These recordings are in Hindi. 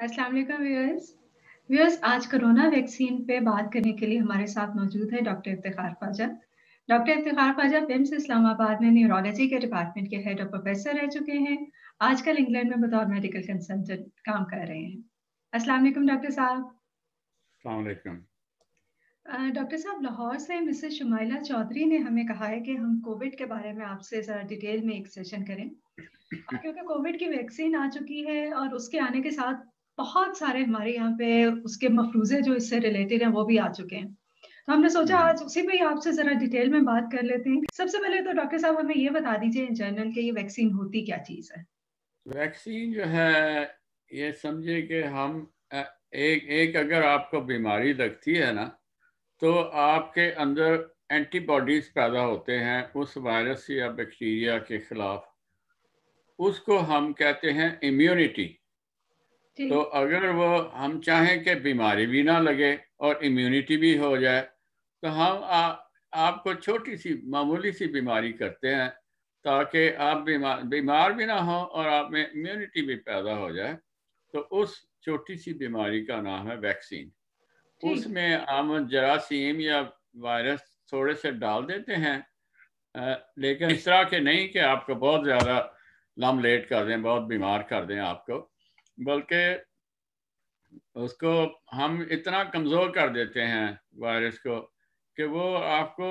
अस्सलाम वालेकुम व्यूअर्स। व्यूअर्स, आज कोरोना वैक्सीन पे बात करने के लिए हमारे साथ मौजूद है doctor Iftikhar Khwaja. Doctor Iftikhar Khwaja PIMS Islamabad में न्यूरोलॉजी के डिपार्टमेंट के हेड और प्रोफेसर रह चुके हैं। आजकल इंग्लैंड में बतौर मेडिकल कंसल्टेंट काम कर रहे हैं। अस्सलाम वालेकुम डॉक्टर साहब। अस्सलाम वालेकुम। डॉक्टर साहब, लाहौर से मिसेस शुमाइला चौधरी ने हमें कहा है कि हम कोविड के बारे में आपसे ज़रा डिटेल में एक सेशन करें। क्योंकि कोविड की वैक्सीन आ चुकी है और उसके आने के साथ बहुत सारे हमारे यहाँ पे उसके मफरूज़े जो इससे रिलेटेड हैं वो भी आ चुके हैं। तो हमने सोचा आज उसी पे ही आपसे ज़रा डिटेल में बात कर लेते हैं। सबसे पहले तो डॉक्टर साहब हमें ये बता दीजिए इन जनरल कि ये वैक्सीन होती क्या चीज़ है? वैक्सीन जो है, ये समझे कि हम एक एक अगर आपको बीमारी लगती है ना, तो आपके अंदर एंटीबॉडीज पैदा होते हैं उस वायरस या बैक्टीरिया के खिलाफ। उसको हम कहते हैं इम्यूनिटी। तो ठीक। अगर वो हम चाहें कि बीमारी भी ना लगे और इम्यूनिटी भी हो जाए, तो हम आपको छोटी सी मामूली सी बीमारी करते हैं ताकि आप बीमार भी ना हो और आप में इम्यूनिटी भी पैदा हो जाए। तो उस छोटी सी बीमारी का नाम है वैक्सीन। ठीक। उसमें हम जरासीम या वायरस थोड़े से डाल देते हैं, लेकिन इस तरह के नहीं कि आपको बहुत ज़्यादा लमलेट कर दें, बहुत बीमार कर दें आपको, बल्कि उसको हम इतना कमज़ोर कर देते हैं वायरस को कि वो आपको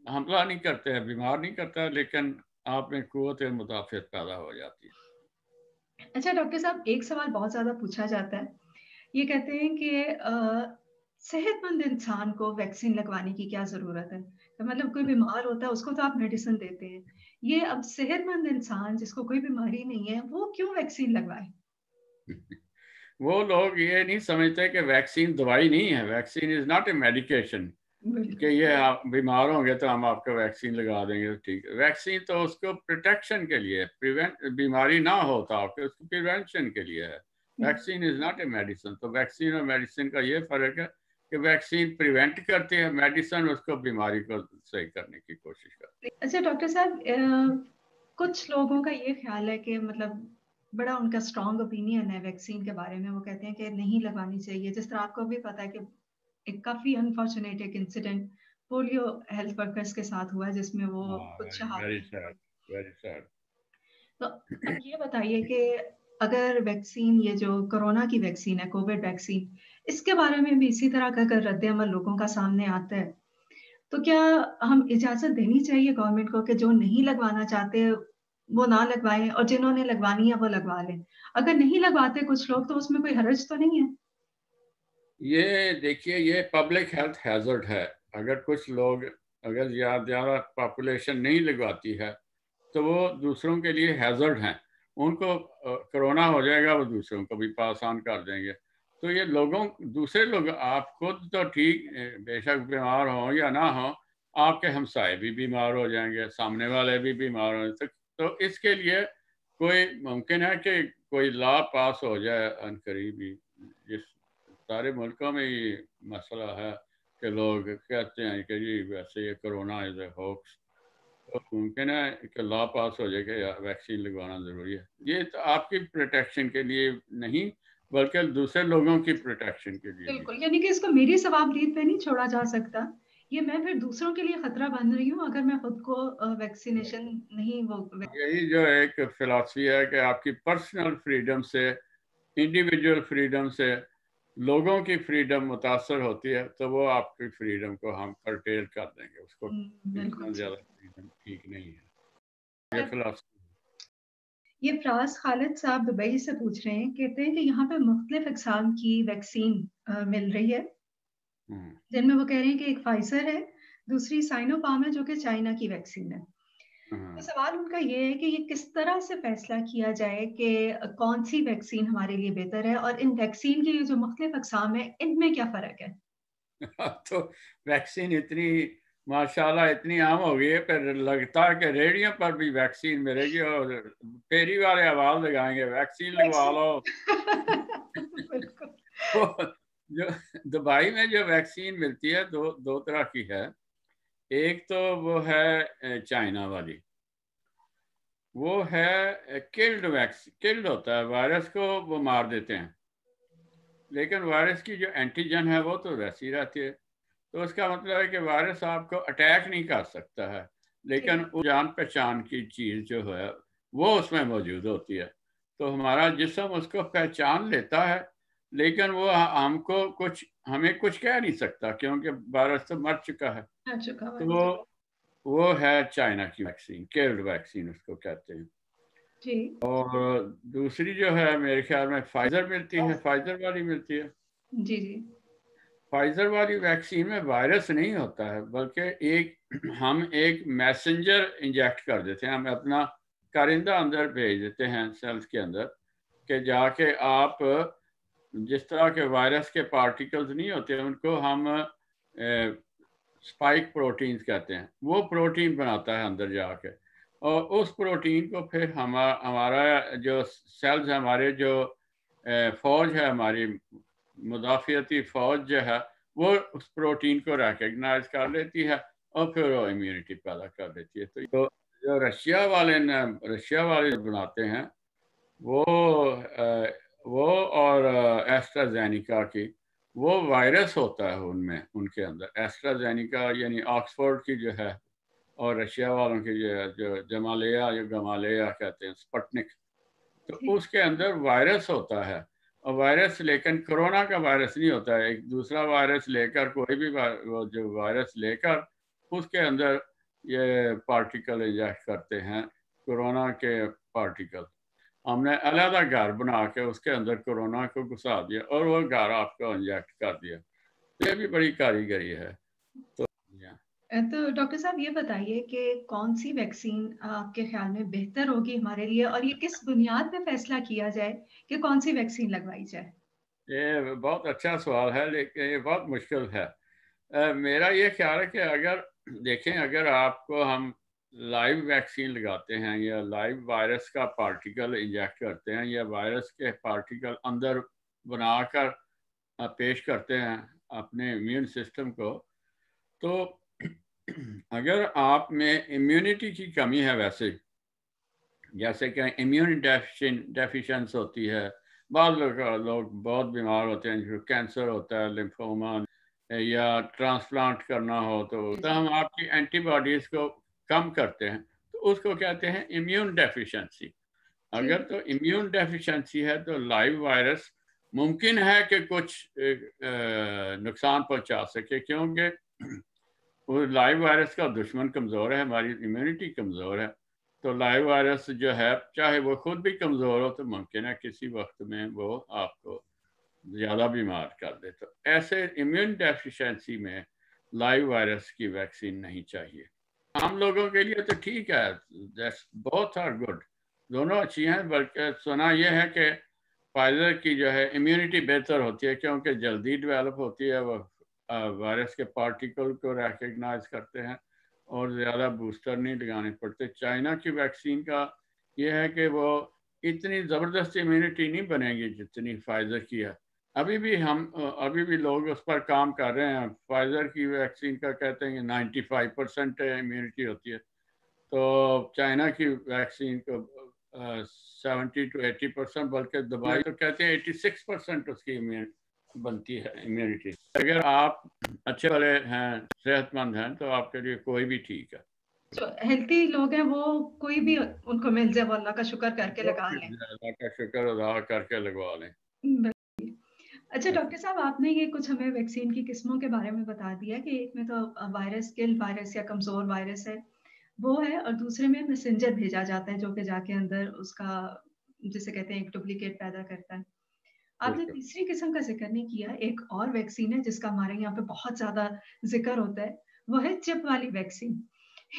हमला नहीं करते हैं, बीमार नहीं करता, लेकिन आप में कुव्वत मुदाफ़त पैदा हो जाती है। अच्छा डॉक्टर साहब, एक सवाल बहुत ज़्यादा पूछा जाता है। ये कहते हैं कि सेहतमंद इंसान को वैक्सीन लगवाने की क्या ज़रूरत है? तो मतलब कोई बीमार होता है उसको तो आप मेडिसिन देते हैं। ये अब सेहतमंद इंसान जिसको कोई बीमारी नहीं है, वो क्यों वैक्सीन लगवाए? वो लोग ये नहीं समझते कि वैक्सीन दवाई नहीं है। Vaccine is not a medication कि बिल्कुल। ये आप बीमार होंगे तो हम आपको वैक्सीन लगा देंगे तो ठीक है। वैक्सीन तो उसको प्रोटेक्शन के लिए, प्रिवेंट, बीमारी ना हो तो आपके उसको प्रिवेंशन के लिए है। Vaccine is not a medicine. तो वैक्सीन और मेडिसिन का ये फ़र्क है कि वैक्सीन प्रिवेंट करती है, मेडिसिन उसको बीमारी को सही करने की कोशिश करती अच्छा डॉक्टर साहब, कुछ लोगों का ये ख़्याल है कि मतलब बड़ा उनका स्ट्रॉन्ग ओपिनियन है वैक्सीन के बारे में। वो कहते हैं कि नहीं लगवानी चाहिए। जिस तरह आपको भी पता है कि एक काफ़ी अनफॉर्चुनेट एक इंसिडेंट पोलियो हेल्थ वर्कर्स के साथ हुआ जिसमें वो है। हाँ, कुछ वेरी शहादतें सैड, हुई। Very sad. तो अब ये बताइए कि अगर वैक्सीन, ये जो कोरोना की वैक्सीन है, कोविड वैक्सीन, इसके बारे में भी इसी तरह का अगर रद्द-ए-अमल लोगों का सामने आता है, तो क्या हम इजाज़त देनी चाहिए गवर्नमेंट को कि जो नहीं लगवाना चाहते, वो ना लगवाएँ और जिन्होंने लगवानी है, वो लगवा लें? अगर नहीं लगवाते कुछ लोग, तो उसमें कोई हर्ज तो नहीं है? ये देखिए, ये पब्लिक हेल्थ हैजर्ड है। अगर कुछ लोग, अगर ज़्यादा पॉपुलेशन नहीं लगवाती है तो वो दूसरों के लिए हैजर्ड हैं। उनको कोरोना हो जाएगा, वो दूसरों को भी पास ऑन कर देंगे। तो ये लोगों, दूसरे लोग, आप खुद तो ठीक, बेशक बीमार हों या ना हों, आपके हमसाए भी बीमार हो जाएंगे, सामने वाले भी बीमार हो सकते। तो इसके लिए कोई मुमकिन है कि कोई लॉ पास हो जाए अनकरीबी। जिस सारे मुल्कों में ये मसला है कि लोग कहते हैं कि जी वैसे ये कोरोना इज़ ए होक्स, तो मुमकिन है कि लॉ पास हो जाए कि वैक्सीन लगवाना ज़रूरी है। ये तो आपकी प्रोटेक्शन के लिए नहीं, बल्कि दूसरे लोगों की प्रोटेक्शन के लिए भी। बिल्कुल, यानी कि इसको मेरी सवाबदीद पे नहीं छोड़ा जा सकता। ये मैं फिर दूसरों के लिए खतरा बन रही हूँ अगर मैं खुद को वैक्सीनेशन नहीं वो यही जो एक फिलॉसफी है कि आपकी पर्सनल फ्रीडम से, इंडिविजुअल फ्रीडम से लोगों की फ्रीडम मुतासर होती है, तो वो आपकी फ्रीडम को हम कर्टेल कर देंगे। उसको बिल्कुल इतना ज़्यादा ठीक फ्रीडम ठीक नहीं है। ये है। फिलॉसफी। ये फ़राज़ खालिद साहब दुबई से पूछ रहे हैं, कहते हैं कि यहाँ पे मुख्तलिफ़ अक़साम की वैक्सीन मिल रही है, हम्म। जिनमें वो कह रहे हैं कि एक फाइज़र है, दूसरी साइनोफ़ार्म है जो कि चाइना की वैक्सीन है। तो हाँ। सवाल उनका ये है कि ये किस तरह से फ़ैसला किया जाए कि कौन-सी वैक्सीन हमारे लिए बेहतर है और इन वैक्सीन की जो मुख्तलिफ़ अक़साम है, इनमें क्या फ़र्क है? तो वैक्सीन इतनी माशाल्लाह इतनी आम हो गई है, पर लगता है कि रेडियो पर भी वैक्सीन मिलेगी और फेरी वाले आवाज लगाएंगे, वैक्सीन लगवा वैक्सीन लो। बिल्कुल। वो जो दुबई में जो वैक्सीन मिलती है, दो दो तरह की है। एक तो वो है चाइना वाली, वो है किल्ड वैक्सीन। किल्ड होता है, वायरस को वो मार देते हैं। लेकिन वायरस की जो एंटीजन है वो तो वैसी रहती है। तो उसका मतलब है कि वायरस आपको अटैक नहीं कर सकता है, लेकिन ठीक वो जान पहचान की चीज़ जो है वो उसमें मौजूद होती है। तो हमारा जिस्म उसको पहचान लेता है, लेकिन वो हमको कुछ हमें कुछ कह नहीं सकता, क्योंकि वायरस तो मर चुका है। आ चुका तो वायरस। वो है चाइना की वैक्सीन, किल्ड वैक्सीन उसको कहते हैं। जी और दूसरी जो है मेरे ख्याल में फाइजर मिलती है, फाइजर वाली मिलती है। जी जी। फाइजर वाली वैक्सीन में वायरस नहीं होता है, बल्कि हम एक मैसेंजर इंजेक्ट कर देते हैं, हम अपना कारिंदा अंदर भेज देते हैं सेल्स के अंदर, कि जाके आप जिस तरह के वायरस के पार्टिकल्स नहीं होते उनको हम स्पाइक प्रोटीन्स कहते हैं, वो प्रोटीन बनाता है अंदर जाके, और उस प्रोटीन को फिर हमारा जो सेल्स है, हमारे जो फौज है, हमारी मुदाफ़ियती फौज जो है, वो उस प्रोटीन को रिकग्नाइज कर लेती है और फिर वो इम्यूनिटी पैदा कर देती है। तो जो रशिया वाले बनाते हैं वो वो और एस्ट्राजेनिका की, वो वायरस होता है उनमें, उनके अंदर एस्ट्राजेनिका यानी ऑक्सफोर्ड की जो है, और रशिया वालों की जो है, जो जमालिया या गमालिया कहते हैं, स्पुतनिक, तो ठीक उसके अंदर वायरस होता है। और वायरस, लेकिन कोरोना का वायरस नहीं होता है, एक दूसरा वायरस लेकर, कोई भी वो जो वायरस लेकर उसके अंदर ये पार्टिकल इंजेक्ट करते हैं, कोरोना के पार्टिकल। हमने अलग घर बना के उसके अंदर कोरोना को घुसा दिया और वो घर आपको इंजेक्ट कर दिया। तो ये भी बड़ी कारीगरी है। तो तो डॉक्टर साहब ये बताइए कि कौन सी वैक्सीन आपके ख्याल में बेहतर होगी हमारे लिए, और ये किस बुनियाद पे फैसला किया जाए कि कौन सी वैक्सीन लगवाई जाए? ये बहुत अच्छा सवाल है, लेकिन ये बहुत मुश्किल है। मेरा ये ख्याल है कि अगर देखें, अगर आपको हम लाइव वैक्सीन लगाते हैं या लाइव वायरस का पार्टिकल इंजेक्ट करते हैं या वायरस के पार्टिकल अंदर बनाकर पेश करते हैं अपने इम्यून सिस्टम को, तो अगर आप में इम्यूनिटी की कमी है, वैसे जैसे कि इम्यून डेफिशिएंस होती है, बाद लोग बहुत बीमार होते हैं, जो कैंसर होता है, लिम्फोमा, या ट्रांसप्लांट करना हो, तो जी हम आपकी एंटीबॉडीज़ को कम करते हैं, तो उसको कहते हैं इम्यून डेफिशिएंसी। अगर ठीक तो इम्यून डेफिशिएंसी है तो लाइव वायरस मुमकिन है कि कुछ नुकसान पहुंचा सके, क्योंकि वो लाइव वायरस का दुश्मन कमज़ोर है, हमारी इम्यूनिटी कमज़ोर है। तो लाइव वायरस जो है, चाहे वो खुद भी कमज़ोर हो, तो मुमकिन है किसी वक्त में वो आपको ज़्यादा बीमार कर दे। तो ऐसे इम्यून डेफिशिएंसी में लाइव वायरस की वैक्सीन नहीं चाहिए। आम लोगों के लिए तो ठीक है, बोथ आर गुड, दोनों अच्छी हैं। बल्कि सुना यह है कि फाइजर की जो है इम्यूनिटी बेहतर होती है, क्योंकि जल्दी डेवलप होती है, वो वायरस के पार्टिकल को रिकग्नाइज करते हैं और ज़्यादा बूस्टर नहीं लगाने पड़ते। चाइना की वैक्सीन का ये है कि वो इतनी ज़बरदस्त इम्यूनिटी नहीं बनेगी जितनी फाइजर की है। अभी भी लोग उस पर काम कर रहे हैं। फाइजर की वैक्सीन का कहते हैं कि 95% इम्यूनिटी होती है, तो चाइना की वैक्सीन को 70 to 80%, बल्कि दवाई तो कहते हैं 86% उसकी बनती है इम्यूनिटी। अगर आप अच्छे वाले हैं, सेहतमंद हैं, तो आपके लिए कोई भी ठीक है। जो हेल्थी लोग हैं वो कोई भी उनको मिल जाए वो अल्लाह का शुक्र करके लगा लें। अल्लाह का शुक्र अदा करके लगवा लें। अच्छा डॉक्टर साहब, आपने ये कुछ हमें वैक्सीन की किस्मों के बारे में बता दिया कि एक में तो वायरस किल वायरस या कमजोर वायरस है, वो है, और दूसरे में मैसेंजर भेजा जाता है जो कि जाके अंदर उसका, जिसे कहते हैं, एक डुप्लीकेट पैदा करता है। आपने बिल्कुल। तीसरी किस्म का जिक्र नहीं किया, एक और वैक्सीन है जिसका हमारे यहाँ पे बहुत ज्यादा जिक्र होता है, वो है चिप वाली वैक्सीन।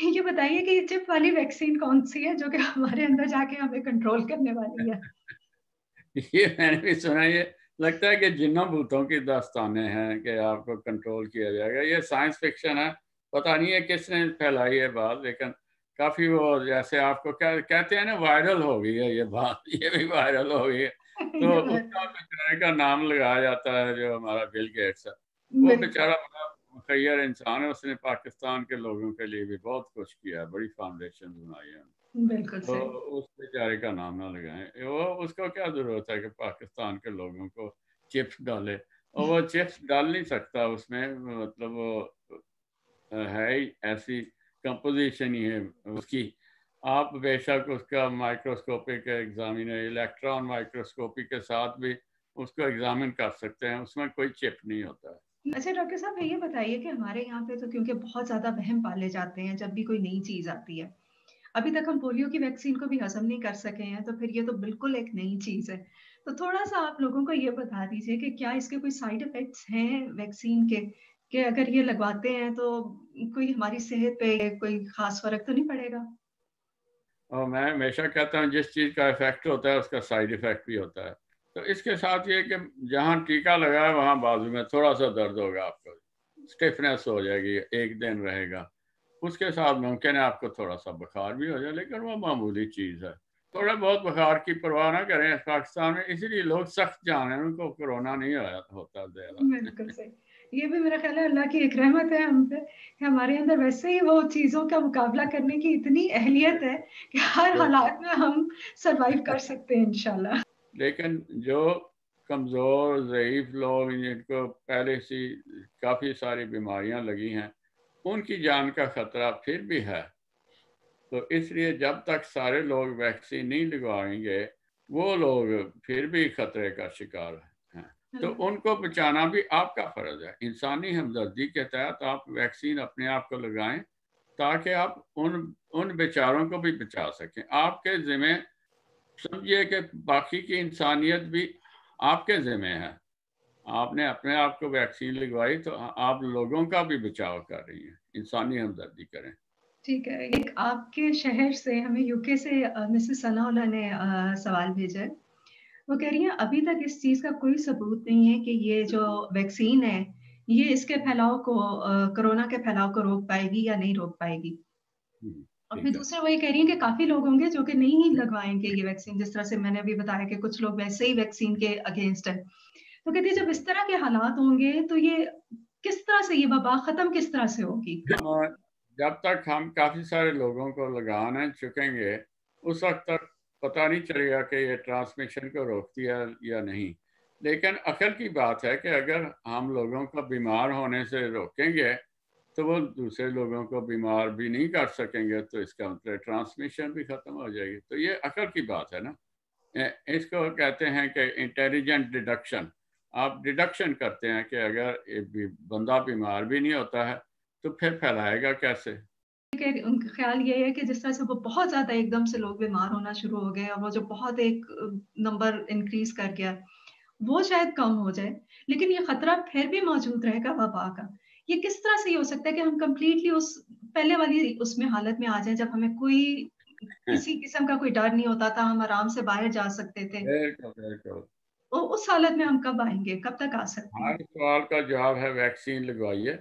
ये बताइए कि ये चिप वाली वैक्सीन कौन सी है जो कि हमारे अंदर जाके हमें कंट्रोल करने वाली है? ये मैंने भी सुना। ये लगता है कि जिन्नों भूतों की दास्तानें हैं कि आपको कंट्रोल किया जाएगा। ये साइंस फिक्शन है, पता नहीं है किसने फैलाई है बात, लेकिन काफी वो, जैसे आपको क्या कहते हैं ना, वायरल हो गई है ये बात। ये भी वायरल हो गई है, तो ये बात उसका बेचारे का नाम लगाया जाता है, जो हमारा बिल गेट्स है। वो बिल्कुल बेचारा बड़ा मुखैर इंसान है, उसने पाकिस्तान के लोगों के लिए भी बहुत कुछ किया है, बड़ी फाउंडेशन बनाई है। बिल्कुल तो सही। उस बेचारे का नाम ना लगाएं। वो उसको क्या जरूरत है कि पाकिस्तान के लोगों को चिप्स डाले, और वो चिप्स डाल नहीं सकता उसमें, मतलब वो है ही ऐसी कंपोजिशन ही है उसकी। आप बेशक उसका माइक्रोस्कोपिक एग्जामिनर, इलेक्ट्रॉन माइक्रोस्कोपी के साथ भी उसको एग्जामिन कर सकते हैं, उसमें कोई चिप नहीं होता है। अच्छा डॉक्टर साहब, ये बताइए कि हमारे यहाँ पे तो क्योंकि बहुत ज़्यादा वहम पाले जाते हैं जब भी कोई नई चीज़ आती है। अभी तक हम पोलियो की वैक्सीन को भी हज़म नहीं कर सके हैं, तो फिर ये तो बिल्कुल एक नई चीज़ है। तो थोड़ा-सा आप लोगों को ये बता दीजिए कि क्या इसके कोई साइड इफ़ेक्ट्स हैं वैक्सीन के? कि अगर ये लगवाते हैं तो कोई हमारी सेहत पे कोई ख़ास फ़र्क तो नहीं पड़ेगा? और मैं हमेशा कहता हूँ जिस चीज़ का इफेक्ट होता है उसका साइड इफेक्ट भी होता है। तो इसके साथ ये कि जहाँ टीका लगा है वहाँ बाजू में थोड़ा सा दर्द होगा, आपको स्टिफनेस हो जाएगी, एक दिन रहेगा। उसके साथ मुमकिन है आपको थोड़ा सा बुखार भी हो जाए, लेकिन वो मामूली चीज़ है। थोड़ा बहुत बुखार की परवाह ना करें। पाकिस्तान में इसीलिए लोग सख्त जान हैं, उनको कोरोना नहीं होता ज़्यादा। बिल्कुल सही। ये भी मेरा ख़्याल है अल्लाह की एक रहमत है हम पे, कि हमारे अंदर वैसे ही वो चीज़ों का मुकाबला करने की इतनी अहलियत है कि हर हालात में हम सर्वाइव कर सकते हैं इंशाल्लाह। लेकिन जो कमज़ोर ज़ईफ़ लोग जिनको पहले से काफ़ी सारी बीमारियां लगी हैं, उनकी जान का ख़तरा फिर भी है। तो इसलिए जब तक सारे लोग वैक्सीन नहीं लगवाएंगे, वो लोग फिर भी खतरे का शिकार हैं। तो उनको बचाना भी आपका फ़र्ज़ है। इंसानी हमदर्दी के तहत आप वैक्सीन अपने आप को लगाएं, ताकि आप उन उन बेचारों को भी बचा सकें। आपके ज़िम्मे समझिए कि बाकी की इंसानियत भी आपके ज़िम्मे है। आपने अपने आप को वैक्सीन लगवाई तो आप लोगों का भी बचाव कर रही हैं। इंसानी हमदर्दी करें। ठीक है, एक आपके शहर से हमें यूके से मिसेस सनाउल्लाह ने सवाल भेजा है। वो कह रही हैं अभी तक इस चीज़ का कोई सबूत नहीं है कि ये जो वैक्सीन है, ये इसके फैलाव को कोरोना के फैलाव को रोक पाएगी या नहीं रोक पाएगी। और फिर ठीक है। दूसरा वो ये कह रही हैं कि काफ़ी लोग होंगे जो कि नहीं लगवाएँगे ये वैक्सीन, जिस तरह से मैंने अभी बताया कि कुछ लोग वैसे ही वैक्सीन के अगेंस्ट हैं। तो कहती है जब इस तरह के हालात होंगे तो ये किस तरह से ये वबा खत्म किस तरह से होगी? और जब तक हम काफ़ी सारे लोगों को लगाने चुकेंगे, उस वक्त तक पता नहीं चलेगा कि ये ट्रांसमिशन को रोकती है या नहीं। लेकिन अकल की बात है कि अगर हम लोगों को बीमार होने से रोकेंगे, तो वो दूसरे लोगों को बीमार भी नहीं कर सकेंगे, तो इसका मतलब ट्रांसमिशन भी ख़त्म हो जाएगी। तो ये अकल की बात है ना। इसको कहते हैं कि इंटेलिजेंट डिडक्शन। आप डिडक्शन करते हैं कि अगर बंदा बीमार भी नहीं होता है, तो फिर फैलाएगा कैसे? कि उनका ख़्याल ये है कि जिस तरह से वो बहुत ज़्यादा एकदम से लोग बीमार होना शुरू हो गए और वो जो बहुत एक नंबर इंक्रीज़ कर गया, वो शायद कम हो जाए, लेकिन ये खतरा फिर भी मौजूद रहेगा वबा का। ये किस तरह से ये हो सकता है कि हम कंप्लीटली उस पहले वाली उसमें हालत में आ जाएँ जब हमें कोई किसी किस्म का कोई डर नहीं होता था, हम आराम से बाहर जा सकते थे। बिल्कुल, बिल्कुल। उस हालत में हम कब आएँगे? कब तक आ सकते हैं? हर सवाल का जवाब है वैक्सीन लगवाइए,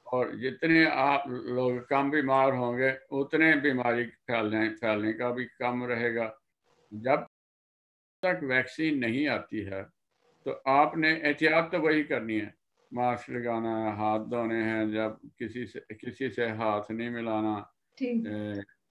और जितने आप लोग कम बीमार होंगे, उतने बीमारी फैलने फैलने का भी कम रहेगा। जब तक वैक्सीन नहीं आती है, तो आपने एहतियात तो वही करनी है। मास्क लगाना है, हाथ धोने हैं, जब किसी से हाथ नहीं मिलाना, ठीक।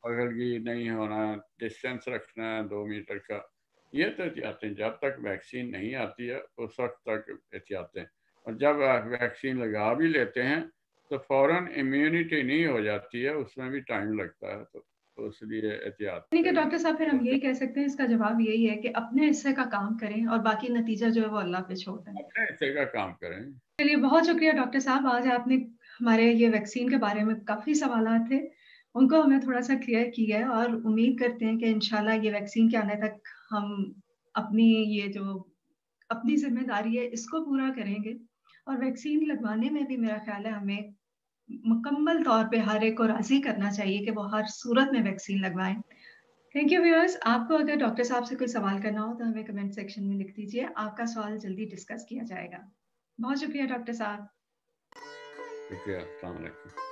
बगलगी नहीं होना, डिस्टेंस रखना है 2 मीटर का। ये तो एहतियातें जब तक वैक्सीन नहीं आती है उस वक्त तक एहतियातें। और जब आप वैक्सीन लगा भी लेते हैं तो फ़ौरन इम्यूनिटी नहीं हो जाती है, उसमें भी टाइम लगता है। तो इसलिए एहतियात यानी कि करें। डॉक्टर साहब फिर हम यही कह सकते हैं इसका जवाब यही है कि अपने हिस्से का काम करें और बाकी नतीजा जो है वो अल्लाह पे छोड़ दें। अपने हिस्से का काम करें। चलिए बहुत शुक्रिया डॉक्टर साहब, आज आपने हमारे ये वैक्सीन के बारे में काफ़ी सवालात थे, उनको हमें थोड़ा-सा क्लियर किया है और उम्मीद करते हैं कि इंशाल्लाह ये वैक्सीन के आने तक हम अपनी ये जो अपनी ज़िम्मेदारी है इसको पूरा करेंगे और वैक्सीन लगवाने में भी मेरा ख़्याल है हमें मुकम्मल तौर पे हर एक को राज़ी करना चाहिए कि वो हर सूरत में वैक्सीन लगवाएँ। थैंक यू व्यूअर्स, आपको अगर डॉक्टर साहब से कोई सवाल करना हो तो हमें कमेंट सेक्शन में लिख दीजिए, आपका सवाल जल्दी डिस्कस किया जाएगा। बहुत शुक्रिया डॉक्टर साहब। शुक्रिया। अस्सलाम वालेकुम।